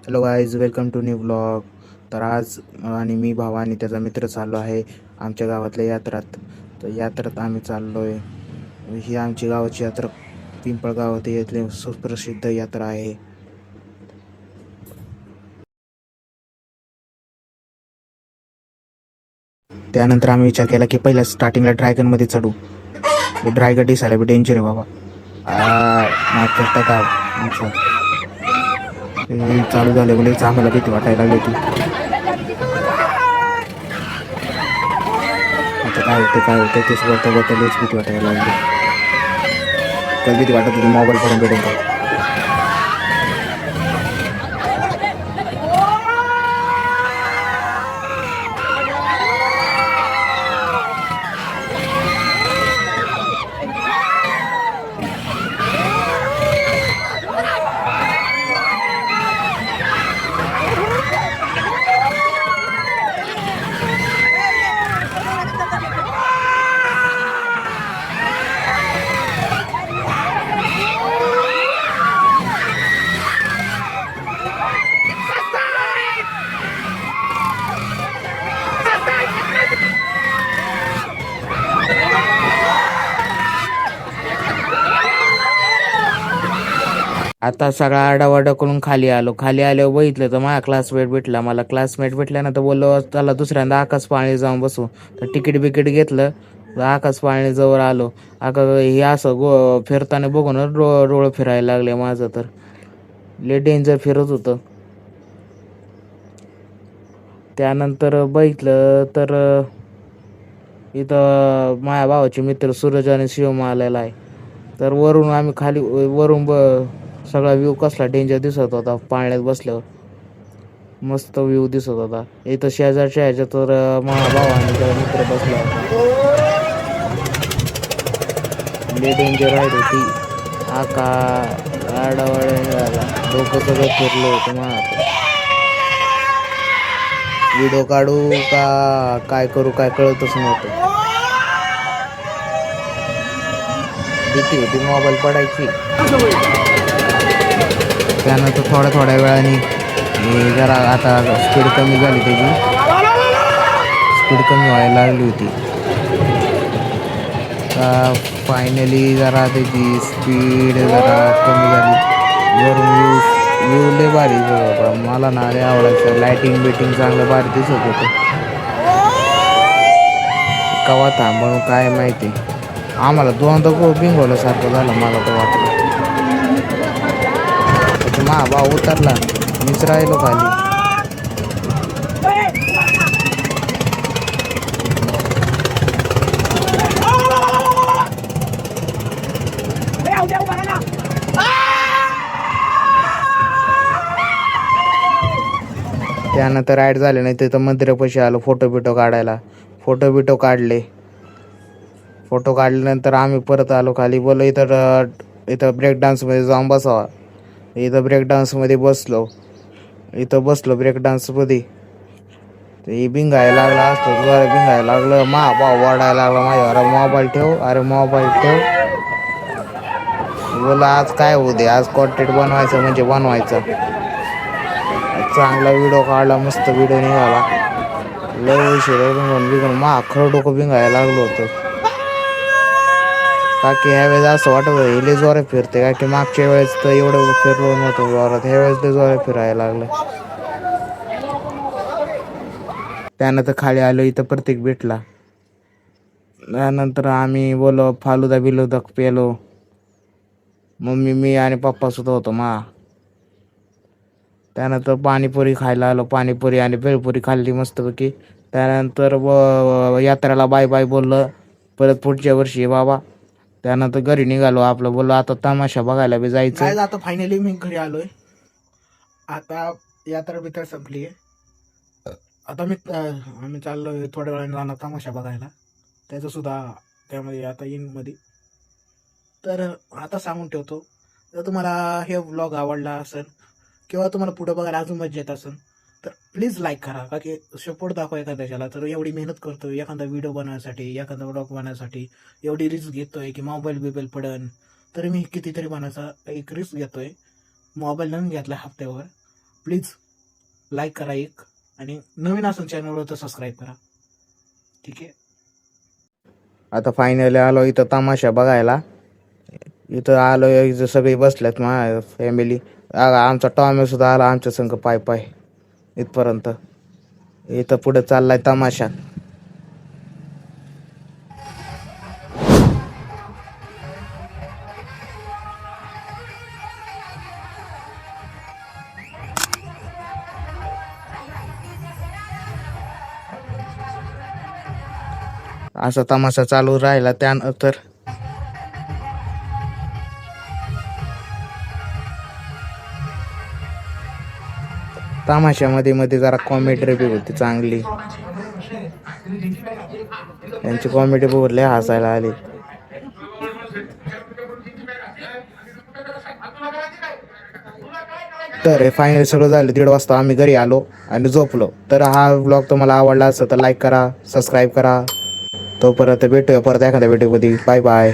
Hello guys, welcome to new blog. तर आज आणि मी भावा आणि त्याचा मित्र चाललो आहे आमच्या गावातल्या यात्रात. तर यात्रात आम्ही चाललो आहे. ही आमची गावाची यात्रा पिंपळगाव ते येथली सुप्रसिद्ध यात्रा आहे. त्यानंतर आम्ही विचार केला की पहिल्या स्टार्टिंगला ड्रॅगनमध्ये चढू. ड्रॅगन दिसायला बी डेंजर आहे बाबा. माफ करता का आमचं हे चालू झाले म्हणजे आम्हाला भीती वाटायला लागली होती. आता काय होतं तेच बघता लईच भीती वाटायला लागली. कधी भीती वाटत होती मोबाईल पडून भेटून. आता सगळा आडावाडा करून खाली आल्यावर बघितलं तर माझा क्लासमेट भेटला. मला क्लासमेट भेटल्यानंतर बोललो त्याला दुसऱ्यांदा आकाश पाळणी जाऊन बसू. तर तिकीट बिकीट घेतलं, आकाश पाळणी जवळ आलो. हे असं फिरताना बघून डोळं फिरायला लागले माझं. तर लय डेंजर फिरत होतं. त्यानंतर बघितलं तर इथं माझ्या भावाचे मित्र सूरज आणि शिवम आलेला आहे. तर वरून आम्ही खाली सगळा व्ह्यू कसला डेंजर दिसत होता पाळण्यात बसल्यावर. मस्त व्ह्यू दिसत होता. इथं शेजारच्या ह्याच्यात तर माझा भाव आणि त्याचा मित्र बसला होता. लय डेंजर राईड होती. आका आडावाडा निघाला, डोकं सगळं फिरलं होतं माझं. व्हिडिओ काढू का काय करू काय कळतच नव्हतं. भीती होती मोबाईल पडायची. त्यानंतर थोड्या वेळाने जरा आता स्पीड कमी झाली, त्याची स्पीड कमी व्हायला लागली होती. फायनली जरा त्याची स्पीड जरा कमी झाली. वरून व्ह्यू लय भारी बाबा. मला ना लय आवडायचं. लायटिंग बिटिंग चांगलं भारी दिसत होतं. कवा थांबणं काय माहिती. आम्हाला दोनदा बिंगवल्यासारखं झालं मला तर वाटलं. मा भाऊ उतरला, मीच राहिलो खाली. त्यानंतर राईड झाले नाही तिथं मंदिरापाशी आलो फोटो काढायला. फोटो काढल्यानंतर आम्ही परत आलो खाली. बोललो इथं ब्रेक डान्समध्ये जाऊन बसावा. इथं ब्रेक डान्समध्ये बसलो. ब्रेक डान्समध्ये ते भिंगायला लागला असतो. भिंगायला लागलं. भाव वाढायला लागला माझ्यावर. मोबाईल ठेव. बोला आज काय होऊ दे, आज कॉन्टेंट बनवायचं म्हणजे बनवायचं. चांगला व्हिडिओ काढला, मस्त व्हिडिओ निघाला. लय उशीर बिघून खरं डोकं भिंगायला लागलं होतं. काकी ह्या वेळेस असं वाटत होतं लय जोरात फिरते. का की मागच्या वेळेस तर एवढं फिरलो नव्हतं जोरात. ह्या वेळेस लय जोरात फिरायला लागलं. त्यानंतर खाली आलो, इथं प्रत्येक भेटला. त्यानंतर आम्ही बोलो फालुदा पेलो. मम्मी, मी आणि पप्पा सुद्धा होतो त्यानंतर पाणीपुरी खायला आलो. पाणीपुरी आणि भेळपुरी खाल्ली मस्तपैकी. त्यानंतर यात्रेला बाय बाय बोललं. परत पुढच्या वर्षी बाबा. त्यानंतर घरी निघालो. आपलं बोललो आता तमाशा बघायला बी जायचं. आता फायनली मी घरी आलोय. आता यात्रा बित्रा संपली आहे. आता आम्ही चाललोय थोड्या वेळाने जाणार तमाशा बघायला. त्याचं सुद्धा त्यामध्ये आता येईन मध्ये. तर आता सांगून ठेवतो, जर तुम्हाला हे व्लॉग आवडला असेल किंवा तुम्हाला पुढे बघायला अजून मजा येत असेल तर प्लीज लाईक करा. का की सपोर्ट दाखवा एखाद्याच्याला. तर एवढी मेहनत करतोय एखादा व्हिडिओ बनवण्यासाठी, एखादा व्लॉग बनवण्यासाठी, एवढी रिस्क घेतोय की मोबाईल पडन. तर मी कितीतरी बनायचा एक रिस्क घेतोय. मोबाईल नवीन घेतला हप्त्यावर. प्लीज लाईक करा एक, आणि नवीन असेल चॅनलवर तर सबस्क्राईब करा. ठीक आहे. आता फायनली आलो इथं तमाशा बघायला. इथं आलो, इथं सगळी बसल्यात माझ्या फॅमिली. आमचा टॉमी सुद्धा आला आमच्या संग पाय पाय इथपर्यंत. इथं पुढे चाललाय तमाशा. असा तमाशा चालू राहिला. त्यानंतर तमाशामध्ये मध्ये जरा कॉमेडी बी होती चांगली. त्यांची कॉमेडी बघून लय हसायला आली. तर हे फायनल सगळं झालं. 1:30 वाजता आम्ही घरी आलो आणि झोपलो. तर हा व्लॉग तुम्हाला आवडला असेल तर लाईक करा, सबस्क्राईब करा. तोपर्यंत भेटूया परत एखाद्या व्हिडिओमध्ये. Bye bye.